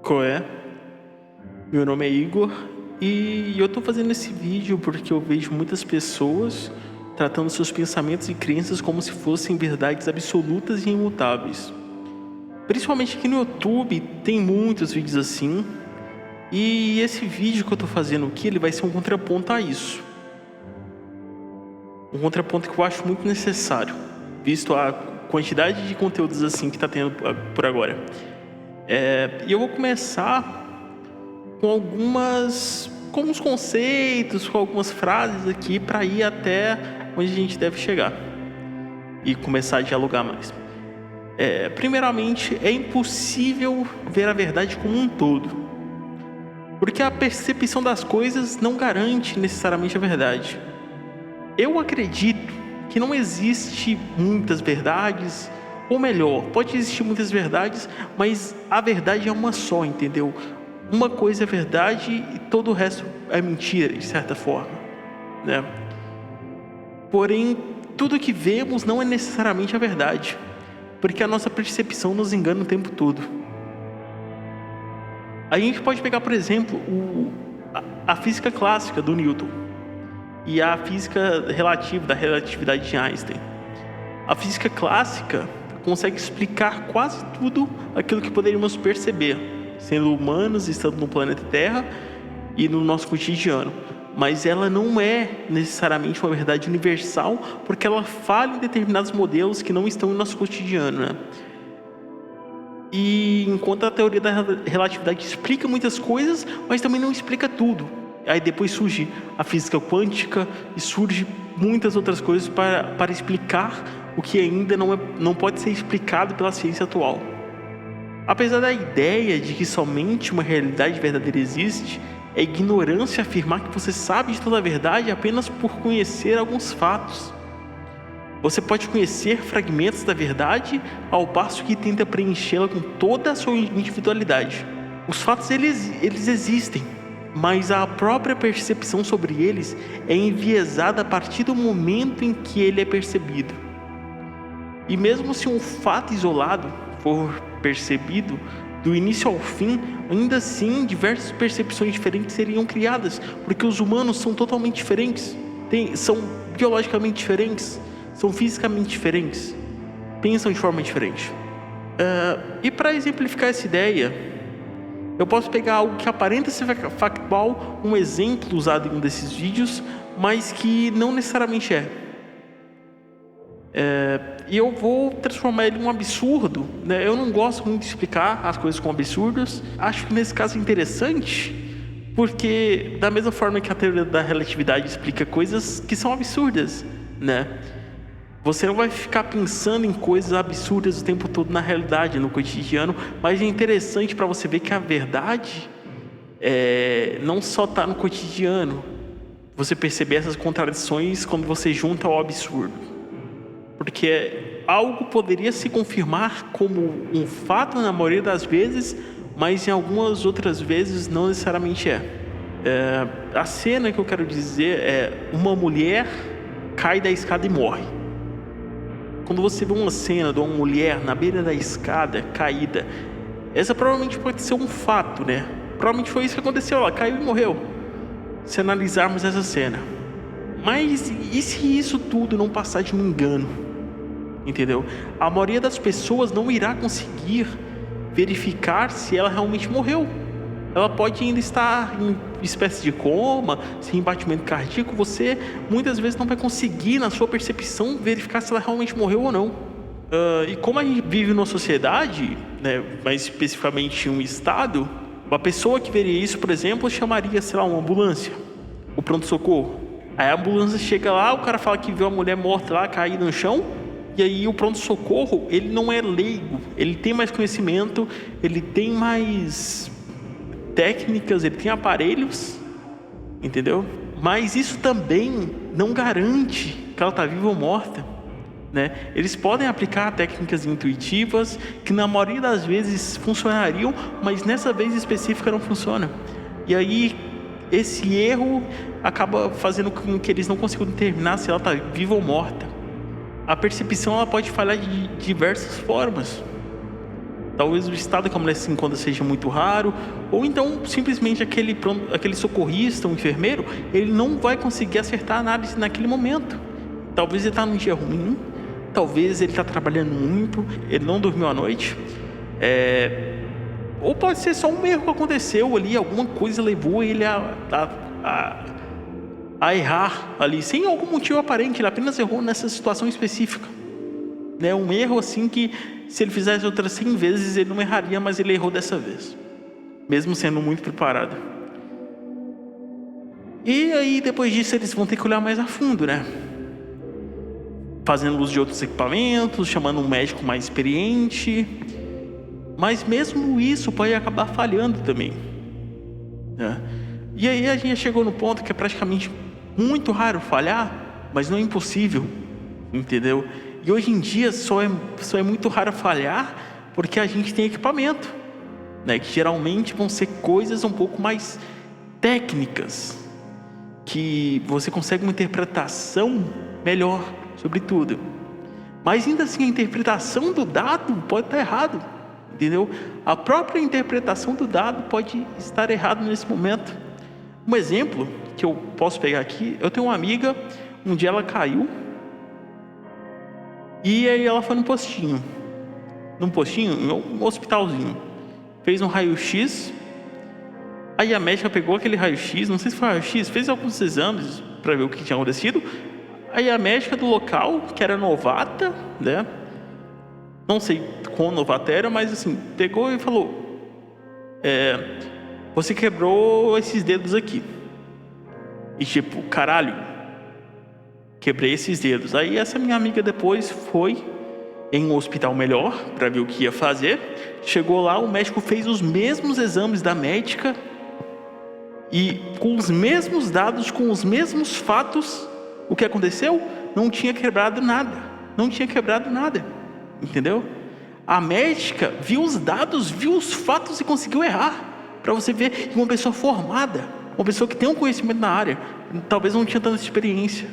Qual é? Meu nome é Igor e eu tô fazendo esse vídeo porque eu vejo muitas pessoas tratando seus pensamentos e crenças como se fossem verdades absolutas e imutáveis. Principalmente aqui no YouTube tem muitos vídeos assim, e esse vídeo que eu tô fazendo aqui, ele vai ser um contraponto a isso. Um contraponto que eu acho muito necessário, visto a quantidade de conteúdos assim que tá tendo por agora. E eu vou começar com alguns conceitos, com algumas frases aqui para ir até onde a gente deve chegar e começar a dialogar mais. Primeiramente, é impossível ver a verdade como um todo, porque a percepção das coisas não garante necessariamente a verdade. Eu acredito que não existe muitas verdades, ou melhor, pode existir muitas verdades, mas a verdade é uma só, entendeu? Uma coisa é verdade e todo o resto é mentira, de certa forma, né? Porém, tudo que vemos não é necessariamente a verdade, porque a nossa percepção nos engana o tempo todo. A gente pode pegar, por exemplo, a física clássica do Newton e a física relativa, da relatividade de Einstein. A física clássica consegue explicar quase tudo aquilo que poderíamos perceber, sendo humanos, estando no planeta Terra e no nosso cotidiano. Mas ela não é necessariamente uma verdade universal, porque ela falha em determinados modelos que não estão no nosso cotidiano, né? E enquanto a teoria da relatividade explica muitas coisas, mas também não explica tudo. Aí depois surge a física quântica e surge muitas outras coisas para explicar o que ainda não pode ser explicado pela ciência atual. Apesar da ideia de que somente uma realidade verdadeira existe, é ignorância afirmar que você sabe de toda a verdade apenas por conhecer alguns fatos. Você pode conhecer fragmentos da verdade ao passo que tenta preenchê-la com toda a sua individualidade. Os fatos eles existem, mas a própria percepção sobre eles é enviesada a partir do momento em que ele é percebido. E mesmo se um fato isolado for percebido do início ao fim, ainda assim diversas percepções diferentes seriam criadas, porque os humanos são totalmente diferentes, são biologicamente diferentes, são fisicamente diferentes, pensam de forma diferente. E para exemplificar essa ideia, eu posso pegar algo que aparenta ser factual, um exemplo usado em um desses vídeos, mas que não necessariamente é. E eu vou transformar ele em um absurdo, né? Eu não gosto muito de explicar as coisas com absurdos. Acho que nesse caso é interessante, porque da mesma forma que a teoria da relatividade explica coisas que são absurdas, né? Você não vai ficar pensando em coisas absurdas o tempo todo na realidade, no cotidiano, mas é interessante para você ver que a verdade não só está no cotidiano. Você perceber essas contradições quando você junta ao absurdo. Porque algo poderia se confirmar como um fato na maioria das vezes, mas em algumas outras vezes não necessariamente é. A cena que eu quero dizer é: uma mulher cai da escada e morre. Quando você vê uma cena de uma mulher na beira da escada caída, essa provavelmente pode ser um fato, né? Provavelmente foi isso que aconteceu, ela caiu e morreu, se analisarmos essa cena. Mas e se isso tudo não passar de um engano? Entendeu? A maioria das pessoas não irá conseguir verificar se ela realmente morreu. Ela pode ainda estar em espécie de coma, sem batimento cardíaco. Você muitas vezes não vai conseguir, na sua percepção, verificar se ela realmente morreu ou não. E como a gente vive numa sociedade, né, mais especificamente em um estado, uma pessoa que veria isso, por exemplo, chamaria, sei lá, uma ambulância, o pronto-socorro. Aí a ambulância chega lá, o cara fala que viu a mulher morta lá, caída no chão. E aí o pronto-socorro, ele não é leigo, ele tem mais conhecimento, ele tem mais técnicas, ele tem aparelhos, entendeu? Mas isso também não garante que ela está viva ou morta, né? Eles podem aplicar técnicas intuitivas que na maioria das vezes funcionariam, mas nessa vez específica não funciona. E aí esse erro acaba fazendo com que eles não consigam determinar se ela está viva ou morta. A percepção ela pode falhar de diversas formas. Talvez o estado que a mulher se encontra seja muito raro, ou então simplesmente aquele socorrista, um enfermeiro, ele não vai conseguir acertar a análise naquele momento. Talvez ele está num dia ruim, talvez ele está trabalhando muito, ele não dormiu à noite, ou pode ser só um erro que aconteceu ali, alguma coisa levou ele a errar ali, sem algum motivo aparente, ele apenas errou nessa situação específica. Um erro assim que, se ele fizesse outras 100 vezes, ele não erraria, mas ele errou dessa vez, mesmo sendo muito preparado. E aí, depois disso, eles vão ter que olhar mais a fundo, fazendo uso de outros equipamentos, chamando um médico mais experiente. Mas mesmo isso pode acabar falhando também, E aí a gente chegou no ponto que é praticamente muito raro falhar, mas não é impossível, entendeu? E hoje em dia só é muito raro falhar porque a gente tem equipamento, que geralmente vão ser coisas um pouco mais técnicas, que você consegue uma interpretação melhor sobre tudo. Mas ainda assim a interpretação do dado pode estar errado, entendeu? A própria interpretação do dado pode estar errado nesse momento. Um exemplo que eu posso pegar aqui, eu tenho uma amiga, um dia ela caiu, e aí ela foi num postinho, um hospitalzinho, fez um raio-x, aí a médica pegou aquele raio-x, não sei se foi raio-x, fez alguns exames para ver o que tinha acontecido, aí a médica do local, que era novata, não sei quão novata era, mas assim, pegou e falou, você quebrou esses dedos aqui. E tipo, caralho, quebrei esses dedos. Aí essa minha amiga depois foi em um hospital melhor para ver o que ia fazer. Chegou lá, o médico fez os mesmos exames da médica e com os mesmos dados, com os mesmos fatos, o que aconteceu? Não tinha quebrado nada. Entendeu? A médica viu os dados, viu os fatos e conseguiu errar. Para você ver que uma pessoa formada, uma pessoa que tem um conhecimento na área, talvez não tinha tanta experiência.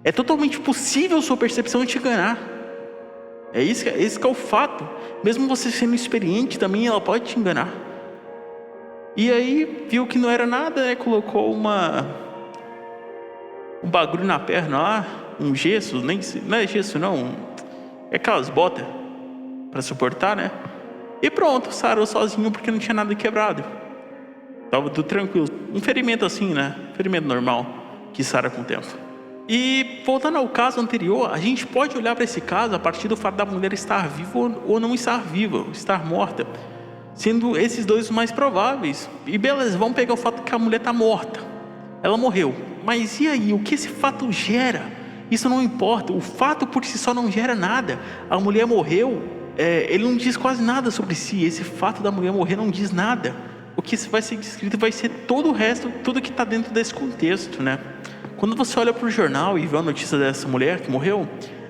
É totalmente possível sua percepção te enganar. Esse que é o fato. Mesmo você sendo experiente, também ela pode te enganar. E aí, viu que não era nada, colocou um bagulho na perna lá, um gesso, não é gesso não, é aquelas botas para suportar, E pronto, sarou sozinho porque não tinha nada quebrado. Tava tudo tranquilo. Um ferimento assim, Ferimento normal, que sara com o tempo. E voltando ao caso anterior, a gente pode olhar para esse caso a partir do fato da mulher estar viva ou não estar viva, estar morta, sendo esses dois os mais prováveis. E beleza, vamos pegar o fato que a mulher está morta. Ela morreu. Mas e aí, o que esse fato gera? Isso não importa, o fato por si só não gera nada. A mulher morreu, ele não diz quase nada sobre si. Esse fato da mulher morrer não diz nada. O que vai ser descrito vai ser todo o resto, tudo que está dentro desse contexto, Quando você olha para o jornal e vê a notícia dessa mulher que morreu,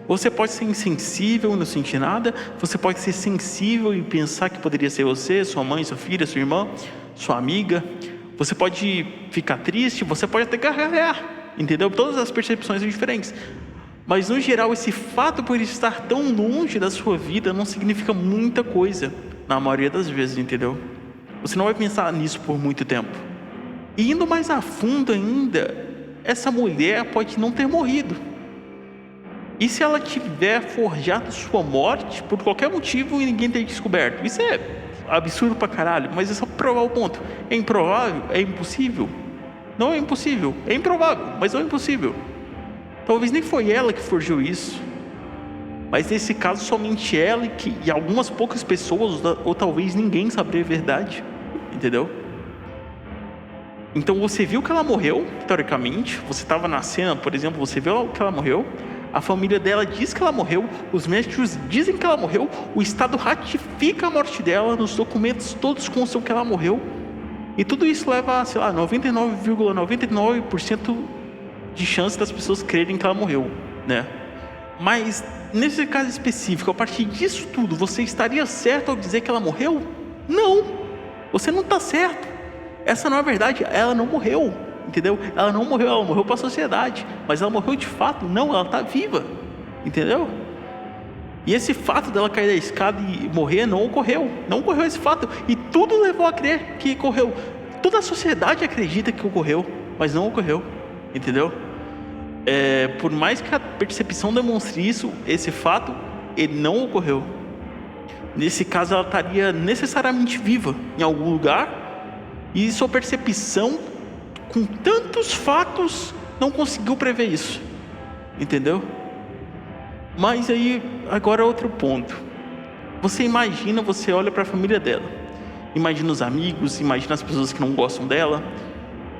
você pode ser insensível e não sentir nada, você pode ser sensível e pensar que poderia ser você, sua mãe, sua filha, sua irmã, sua amiga. Você pode ficar triste, você pode até gargalhar, entendeu? Todas as percepções são diferentes. Mas no geral, esse fato por estar tão longe da sua vida não significa muita coisa, na maioria das vezes, entendeu? Você não vai pensar nisso por muito tempo. E indo mais a fundo ainda, essa mulher pode não ter morrido. E se ela tiver forjado sua morte por qualquer motivo e ninguém ter descoberto? Isso é absurdo pra caralho, mas é só provar o ponto. É improvável? É impossível? Não é impossível, é improvável, mas não é impossível. Talvez nem foi ela que forjou isso, mas nesse caso somente ela e algumas poucas pessoas, ou talvez ninguém saberia a verdade, entendeu? Então você viu que ela morreu, teoricamente, você estava na cena, por exemplo, você viu que ela morreu, a família dela diz que ela morreu, os médicos dizem que ela morreu, o Estado ratifica a morte dela, nos documentos todos constam que ela morreu, e tudo isso leva a, 99,99% de chance das pessoas crerem que ela morreu, Mas nesse caso específico, a partir disso tudo, você estaria certo ao dizer que ela morreu? Não, você não está certo. Essa não é a verdade, ela não morreu, entendeu? Ela não morreu, ela morreu para a sociedade, mas ela morreu de fato? Não, ela está viva, entendeu? E esse fato dela cair da escada e morrer não ocorreu. Não ocorreu esse fato. E tudo levou a crer que ocorreu. Toda a sociedade acredita que ocorreu, mas não ocorreu. Entendeu? Por mais que a percepção demonstre isso, esse fato, ele não ocorreu. Nesse caso, ela estaria necessariamente viva em algum lugar. E sua percepção, com tantos fatos, não conseguiu prever isso. Entendeu? Mas aí, agora outro ponto. Você olha para a família dela. Imagina os amigos, imagina as pessoas que não gostam dela.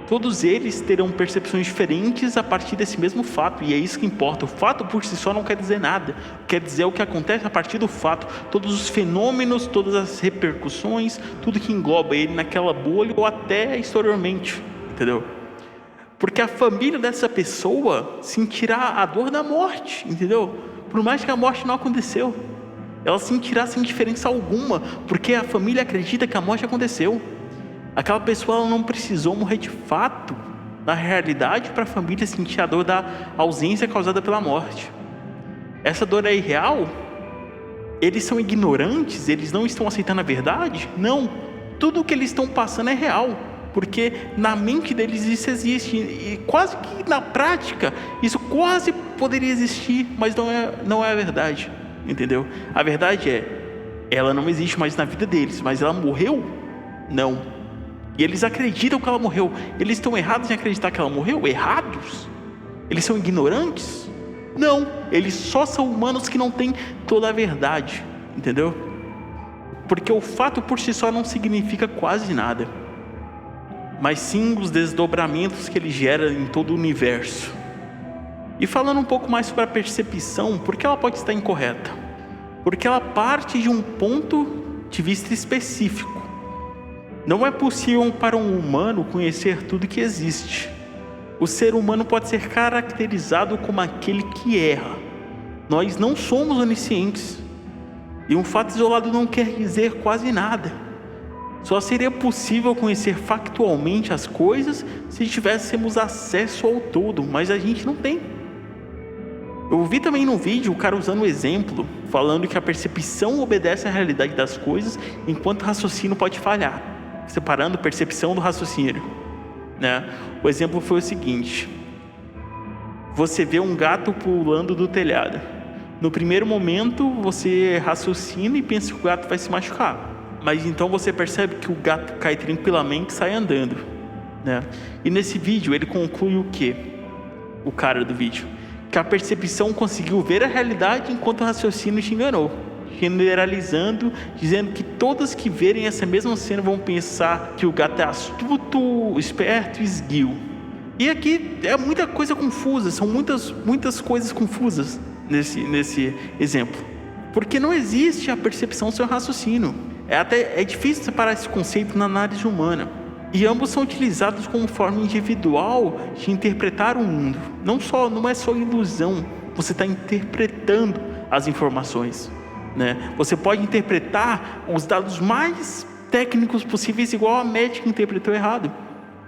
Todos eles terão percepções diferentes a partir desse mesmo fato. E é isso que importa. O fato por si só não quer dizer nada. Quer dizer o que acontece a partir do fato. Todos os fenômenos, todas as repercussões, tudo que engloba ele naquela bolha ou até exteriormente. Entendeu? Porque a família dessa pessoa sentirá a dor da morte. Entendeu? Por mais que a morte não aconteceu, ela sentirá sem diferença alguma, porque a família acredita que a morte aconteceu. Aquela pessoa, ela não precisou morrer de fato, na realidade, para a família sentir a dor da ausência causada pela morte. Essa dor é irreal? Eles são ignorantes? Eles não estão aceitando a verdade? Não, tudo o que eles estão passando é real, porque na mente deles isso existe, e quase que na prática, isso quase poderia existir, mas não é a verdade, entendeu? A verdade ela não existe mais na vida deles, mas ela morreu? Não. E eles acreditam que ela morreu. Eles estão errados em acreditar que ela morreu? Errados? Eles são ignorantes? Não, eles só são humanos que não têm toda a verdade, entendeu? Porque o fato por si só não significa quase nada, mas sim os desdobramentos que ele gera em todo o universo. E falando um pouco mais sobre a percepção, por que ela pode estar incorreta? Porque ela parte de um ponto de vista específico. Não é possível para um humano conhecer tudo que existe. O ser humano pode ser caracterizado como aquele que erra. Nós não somos oniscientes. E um fato isolado não quer dizer quase nada. Só seria possível conhecer factualmente as coisas se tivéssemos acesso ao todo, mas a gente não tem. Eu vi também no vídeo o cara usando um exemplo, falando que a percepção obedece à realidade das coisas, enquanto o raciocínio pode falhar, separando percepção do raciocínio, né? O exemplo foi o seguinte: você vê um gato pulando do telhado. No primeiro momento você raciocina e pensa que o gato vai se machucar, mas então você percebe que o gato cai tranquilamente e sai andando, né? E nesse vídeo ele conclui o quê? O cara do vídeo, que a percepção conseguiu ver a realidade enquanto o raciocínio te enganou, generalizando, dizendo que todas que verem essa mesma cena vão pensar que o gato é astuto, esperto e esguio. E aqui é muita coisa confusa, são muitas coisas confusas nesse exemplo, porque não existe a percepção sem o raciocínio. É difícil separar esse conceito na análise humana, e ambos são utilizados como forma individual de interpretar o mundo. Não é só ilusão, você está interpretando as informações, né? Você pode interpretar os dados mais técnicos possíveis igual a médica interpretou errado,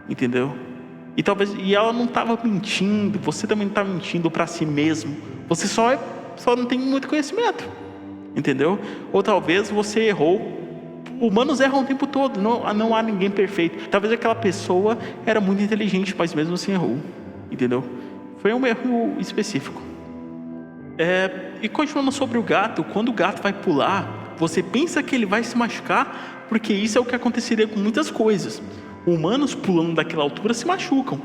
entendeu? E ela não estava mentindo, você também não está mentindo para si mesmo, você só não tem muito conhecimento, entendeu? Ou talvez você errou. Humanos erram o tempo todo, não há ninguém perfeito. Talvez aquela pessoa era muito inteligente, mas mesmo assim errou, entendeu? Foi um erro específico. E continuando sobre o gato, quando o gato vai pular, você pensa que ele vai se machucar, porque isso é o que aconteceria com muitas coisas. Humanos pulando daquela altura se machucam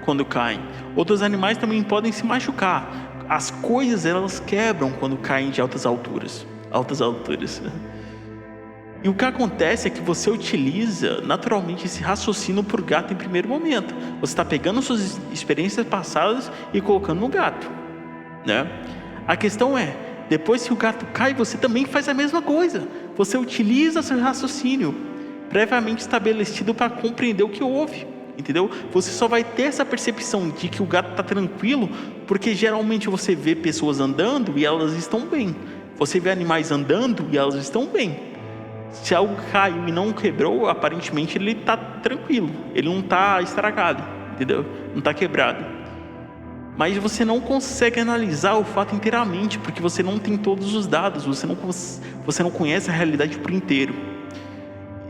quando caem. Outros animais também podem se machucar. As coisas, elas quebram quando caem de altas alturas. E o que acontece é que você utiliza naturalmente esse raciocínio por gato em primeiro momento. Você está pegando suas experiências passadas e colocando no gato, né? A questão é, depois que o gato cai, você também faz a mesma coisa. Você utiliza seu raciocínio previamente estabelecido para compreender o que houve, entendeu? Você só vai ter essa percepção de que o gato está tranquilo, porque geralmente você vê pessoas andando e elas estão bem. Você vê animais andando e elas estão bem. Se algo caiu e não quebrou, aparentemente ele está tranquilo, ele não está estragado, entendeu? Não está quebrado. Mas você não consegue analisar o fato inteiramente, porque você não tem todos os dados, você não conhece a realidade por inteiro.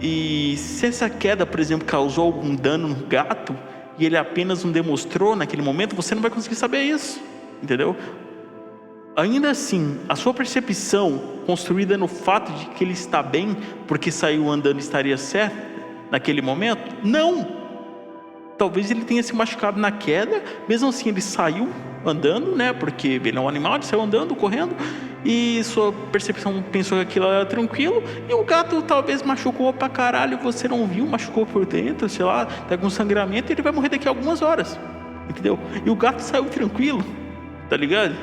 E se essa queda, por exemplo, causou algum dano no gato, e ele apenas não demonstrou naquele momento, você não vai conseguir saber isso, entendeu? Ainda assim, a sua percepção, construída no fato de que ele está bem, porque saiu andando e estaria certo naquele momento, não! Talvez ele tenha se machucado na queda, mesmo assim ele saiu andando, né? Porque ele é um animal, ele saiu andando, correndo, e sua percepção pensou que aquilo era tranquilo, e o gato talvez machucou pra caralho, você não viu, machucou por dentro, sei lá, tá com sangramento, e ele vai morrer daqui a algumas horas, entendeu? E o gato saiu tranquilo, tá ligado?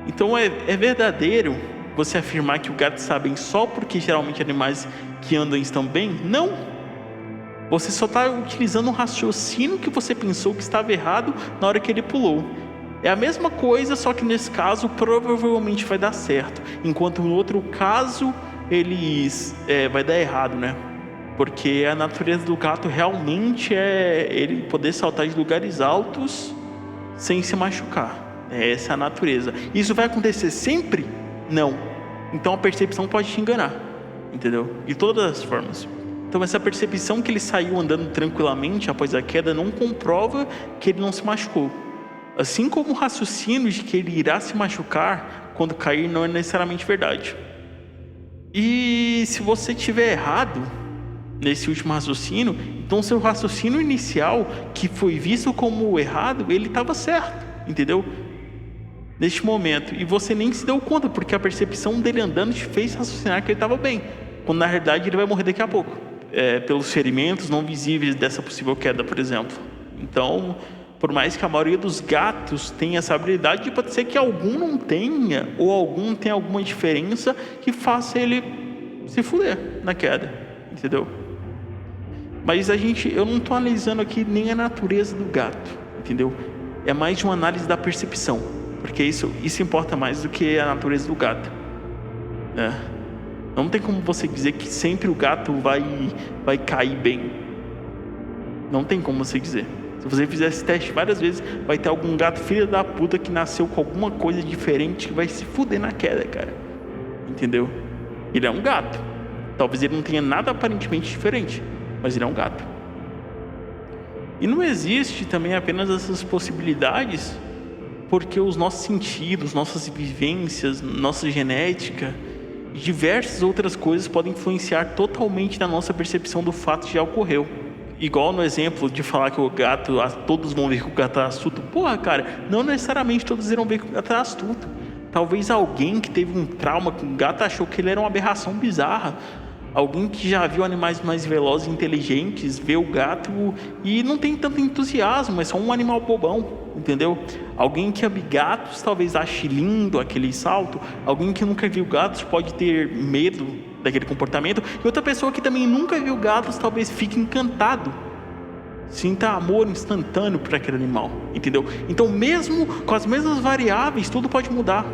Então é verdadeiro você afirmar que o gato está bem só porque geralmente animais que andam estão bem? Não! Você só está utilizando um raciocínio que você pensou que estava errado na hora que ele pulou. É a mesma coisa, só que nesse caso provavelmente vai dar certo, enquanto no outro caso vai dar errado, né? Porque a natureza do gato realmente é ele poder saltar de lugares altos sem se machucar. Essa é a natureza. Isso vai acontecer sempre? Não. Então a percepção pode te enganar, entendeu? De todas as formas. Então essa percepção que ele saiu andando tranquilamente após a queda não comprova que ele não se machucou. Assim como o raciocínio de que ele irá se machucar quando cair não é necessariamente verdade. E se você estiver errado nesse último raciocínio, então seu raciocínio inicial, que foi visto como errado, ele estava certo, entendeu? Neste momento, e você nem se deu conta, porque a percepção dele andando te fez raciocinar que ele estava bem, quando na realidade ele vai morrer daqui a pouco. Pelos ferimentos não visíveis dessa possível queda, por exemplo. Então, por mais que a maioria dos gatos tenha essa habilidade, pode ser que algum não tenha, ou algum tenha alguma diferença que faça ele se fuder na queda, entendeu? Mas eu não estou analisando aqui nem a natureza do gato, entendeu? É mais de uma análise da percepção, porque isso importa mais do que a natureza do gato, né? Não tem como você dizer que sempre o gato vai cair bem. Não tem como você dizer. Se você fizer esse teste várias vezes, vai ter algum gato filho da puta que nasceu com alguma coisa diferente que vai se fuder na queda, cara. Entendeu? Ele é um gato. Talvez ele não tenha nada aparentemente diferente, mas ele é um gato. E não existe também apenas essas possibilidades, porque os nossos sentidos, nossas vivências, nossa genética, diversas outras coisas podem influenciar totalmente na nossa percepção do fato que já ocorreu. Igual no exemplo de falar que o gato, todos vão ver que o gato é astuto. Porra, cara, não necessariamente todos irão ver que o gato é astuto. Talvez alguém que teve um trauma com o gato achou que ele era uma aberração bizarra. Alguém que já viu animais mais velozes e inteligentes vê o gato e não tem tanto entusiasmo, é só um animal bobão, entendeu? Alguém que ama gatos talvez ache lindo aquele salto. Alguém que nunca viu gatos pode ter medo daquele comportamento. E outra pessoa que também nunca viu gatos talvez fique encantado, sinta amor instantâneo por aquele animal, entendeu? Então mesmo com as mesmas variáveis tudo pode mudar,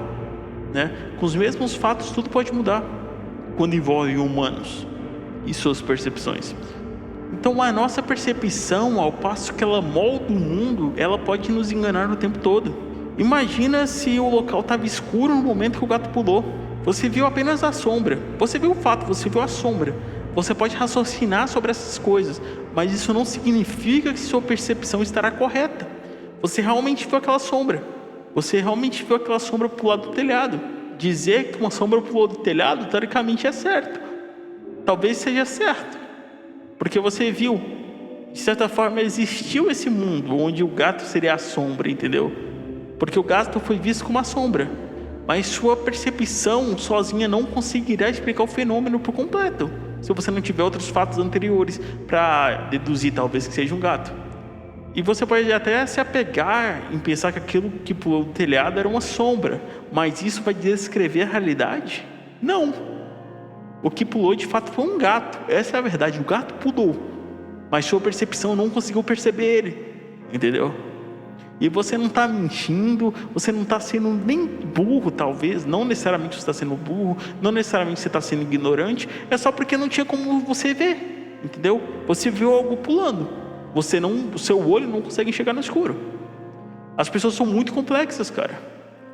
né? Com os mesmos fatos tudo pode mudar quando envolve humanos e suas percepções. Então a nossa percepção, ao passo que ela molda o mundo, ela pode nos enganar o tempo todo. Imagina se o local estava escuro no momento que o gato pulou. Você viu apenas a sombra. Você viu o fato, você viu a sombra. Você pode raciocinar sobre essas coisas, mas isso não significa que sua percepção estará correta. Você realmente viu aquela sombra. Você realmente viu aquela sombra pular do telhado. Dizer que uma sombra pulou do telhado, teoricamente é certo. Talvez seja certo, porque você viu. De certa forma existiu esse mundo onde o gato seria a sombra, entendeu? Porque o gato foi visto como uma sombra, mas sua percepção sozinha não conseguirá explicar o fenômeno por completo, se você não tiver outros fatos anteriores para deduzir talvez que seja um gato. E você pode até se apegar em pensar que aquilo que pulou do telhado era uma sombra, mas isso vai descrever a realidade? Não. O que pulou de fato foi um gato. Essa é a verdade. O gato pulou, mas sua percepção não conseguiu perceber ele, entendeu? E você não está mentindo, você não está sendo nem burro, talvez. Não necessariamente você está sendo burro, não necessariamente você está sendo ignorante. É só porque não tinha como você ver, entendeu? Você viu algo pulando. O seu olho não consegue enxergar no escuro. As pessoas são muito complexas, cara.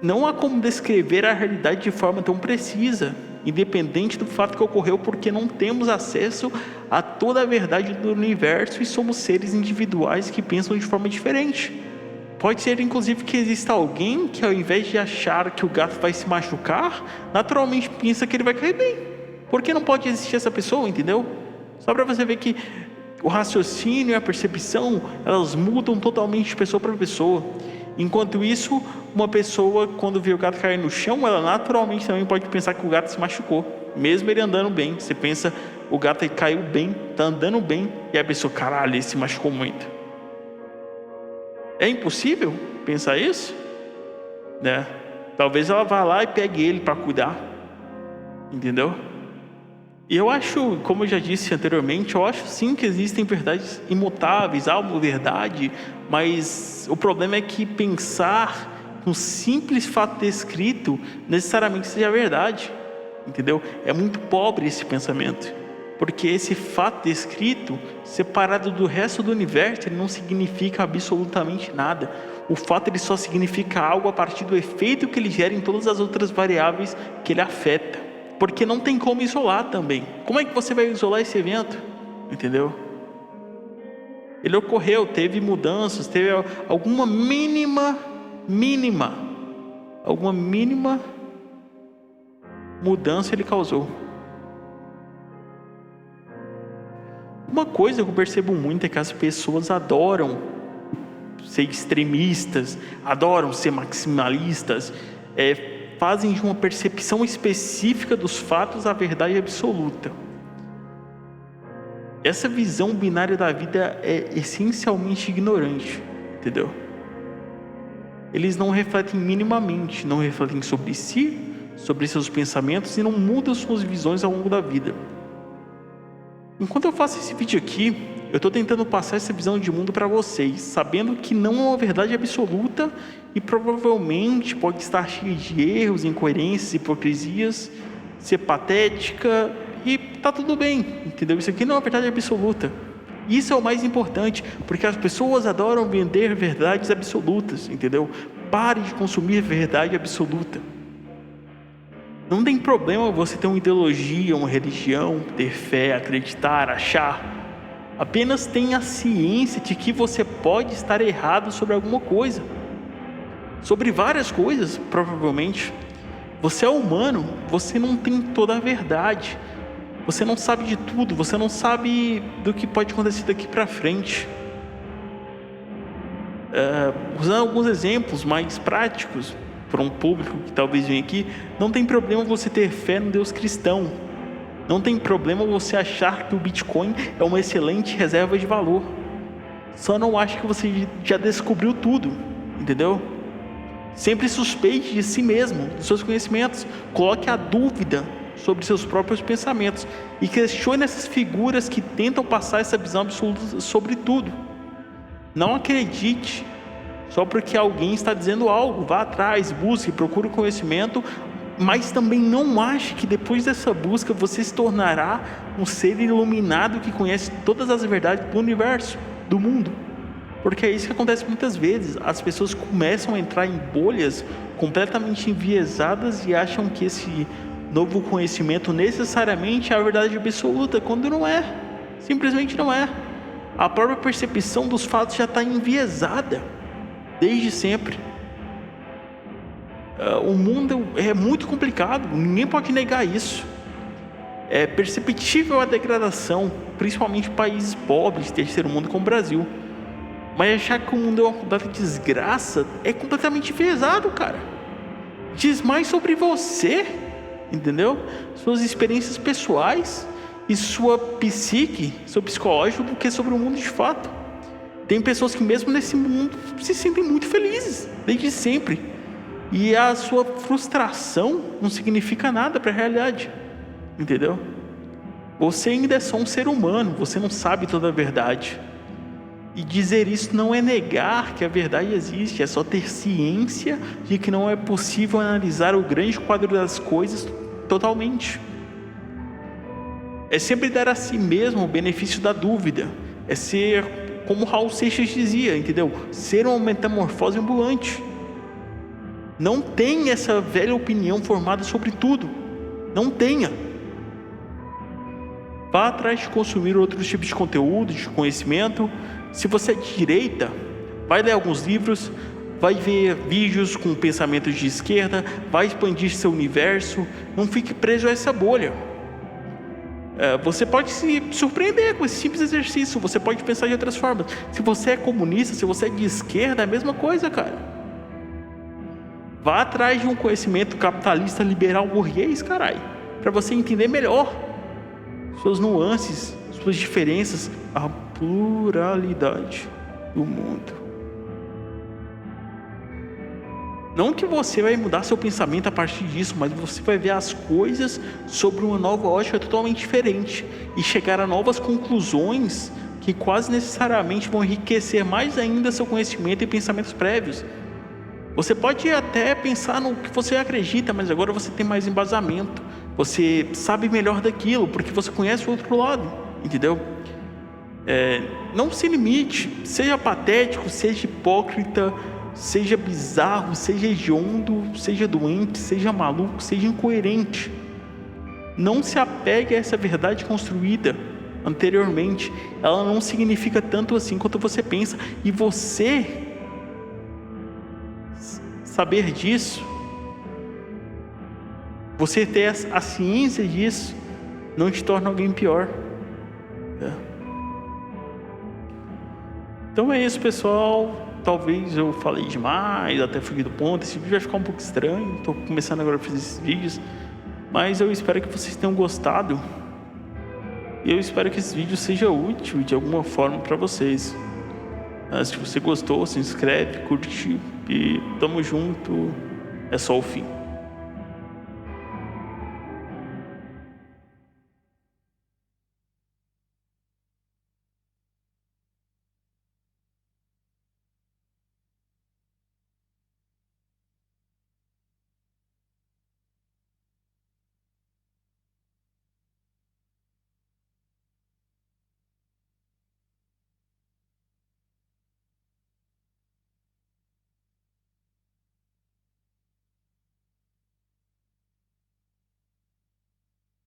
Não há como descrever a realidade de forma tão precisa, independente do fato que ocorreu, porque não temos acesso a toda a verdade do universo e somos seres individuais que pensam de forma diferente. Pode ser, inclusive, que exista alguém que, ao invés de achar que o gato vai se machucar, naturalmente pensa que ele vai cair bem. Por que não pode existir essa pessoa, entendeu? Só para você ver que o raciocínio e a percepção, elas mudam totalmente de pessoa para pessoa. Enquanto isso, uma pessoa, quando vê o gato cair no chão, ela naturalmente também pode pensar que o gato se machucou, mesmo ele andando bem. Você pensa, o gato aí caiu bem, tá andando bem, e a pessoa, caralho, ele se machucou muito. É impossível pensar isso, né? Talvez ela vá lá e pegue ele para cuidar, entendeu? E eu acho, como eu já disse anteriormente, eu acho sim que existem verdades imutáveis, algo verdade, mas o problema é que pensar um simples fato descrito necessariamente seja verdade, entendeu? É muito pobre esse pensamento, porque esse fato descrito, separado do resto do universo, ele não significa absolutamente nada. O fato ele só significa algo a partir do efeito que ele gera em todas as outras variáveis que ele afeta. Porque não tem como isolar também. Como é que você vai isolar esse evento? Entendeu? Ele ocorreu, teve mudanças, teve alguma mínima mudança ele causou. Uma coisa que eu percebo muito é que as pessoas adoram ser extremistas, adoram ser maximalistas, fazem de uma percepção específica dos fatos a verdade absoluta. Essa visão binária da vida é essencialmente ignorante, entendeu? Eles não refletem minimamente, não refletem sobre si, sobre seus pensamentos e não mudam suas visões ao longo da vida. Enquanto eu faço esse vídeo aqui, eu estou tentando passar essa visão de mundo para vocês, sabendo que não é uma verdade absoluta e provavelmente pode estar cheia de erros, incoerências, hipocrisias, ser patética e tá tudo bem, entendeu? Isso aqui não é uma verdade absoluta. Isso é o mais importante, porque as pessoas adoram vender verdades absolutas, entendeu? Pare de consumir verdade absoluta. Não tem problema você ter uma ideologia, uma religião, ter fé, acreditar, achar. Apenas tenha ciência de que você pode estar errado sobre alguma coisa. Sobre várias coisas, provavelmente. Você é humano, você não tem toda a verdade. Você não sabe de tudo, você não sabe do que pode acontecer daqui para frente. Usando alguns exemplos mais práticos, para um público que talvez venha aqui, não tem problema você ter fé no Deus cristão. Não tem problema você achar que o Bitcoin é uma excelente reserva de valor. Só não acha que você já descobriu tudo, entendeu? Sempre suspeite de si mesmo, dos seus conhecimentos. Coloque a dúvida sobre seus próprios pensamentos e questione essas figuras que tentam passar essa visão absoluta sobre tudo. Não acredite só porque alguém está dizendo algo. Vá atrás, busque, procure o conhecimento, mas também não ache que depois dessa busca você se tornará um ser iluminado que conhece todas as verdades do universo, do mundo. Porque é isso que acontece muitas vezes. As pessoas começam a entrar em bolhas completamente enviesadas e acham que esse novo conhecimento necessariamente é a verdade absoluta, quando não é. Simplesmente não é. A própria percepção dos fatos já está enviesada desde sempre. O mundo é muito complicado, ninguém pode negar isso. É perceptível a degradação, principalmente em países pobres, terceiro mundo como o Brasil. Mas achar que o mundo é uma completa desgraça é completamente enviesado, cara. Diz mais sobre você, entendeu? Suas experiências pessoais e sua psique, seu psicológico, do que sobre o mundo de fato. Tem pessoas que mesmo nesse mundo se sentem muito felizes, desde sempre. E a sua frustração não significa nada para a realidade, entendeu? Você ainda é só um ser humano, você não sabe toda a verdade. E dizer isso não é negar que a verdade existe, é só ter ciência de que não é possível analisar o grande quadro das coisas totalmente. É sempre dar a si mesmo o benefício da dúvida, é ser como Raul Seixas dizia, entendeu? Ser uma metamorfose ambulante. Não tem essa velha opinião formada sobre tudo. Não tenha. Vá atrás de consumir outros tipos de conteúdo, de conhecimento. Se você é de direita, vai ler alguns livros, vai ver vídeos com pensamentos de esquerda, vai expandir seu universo. Não fique preso a essa bolha. Você pode se surpreender com esse simples exercício. Você pode pensar de outras formas. Se você é comunista, se você é de esquerda, é a mesma coisa, cara. Vá atrás de um conhecimento capitalista liberal burguês, caralho, para você entender melhor suas nuances, suas diferenças, a pluralidade do mundo. Não que você vai mudar seu pensamento a partir disso, mas você vai ver as coisas sobre uma nova ótica totalmente diferente e chegar a novas conclusões que quase necessariamente vão enriquecer mais ainda seu conhecimento e pensamentos prévios. Você pode até pensar no que você acredita, mas agora você tem mais embasamento. Você sabe melhor daquilo, porque você conhece o outro lado, entendeu? Não se limite, seja patético, seja hipócrita, seja bizarro, seja hediondo, seja doente, seja maluco, seja incoerente. Não se apegue a essa verdade construída anteriormente. Ela não significa tanto assim quanto você pensa. E você saber disso, você ter a ciência disso, não te torna alguém pior. Então é isso, pessoal. Talvez eu falei demais, até fui do ponto. Esse vídeo vai ficar um pouco estranho. Estou começando agora a fazer esses vídeos, mas eu espero que vocês tenham gostado. E eu espero que esse vídeo seja útil de alguma forma para vocês. Se você gostou, se inscreve, curte e tamo junto. É só o fim.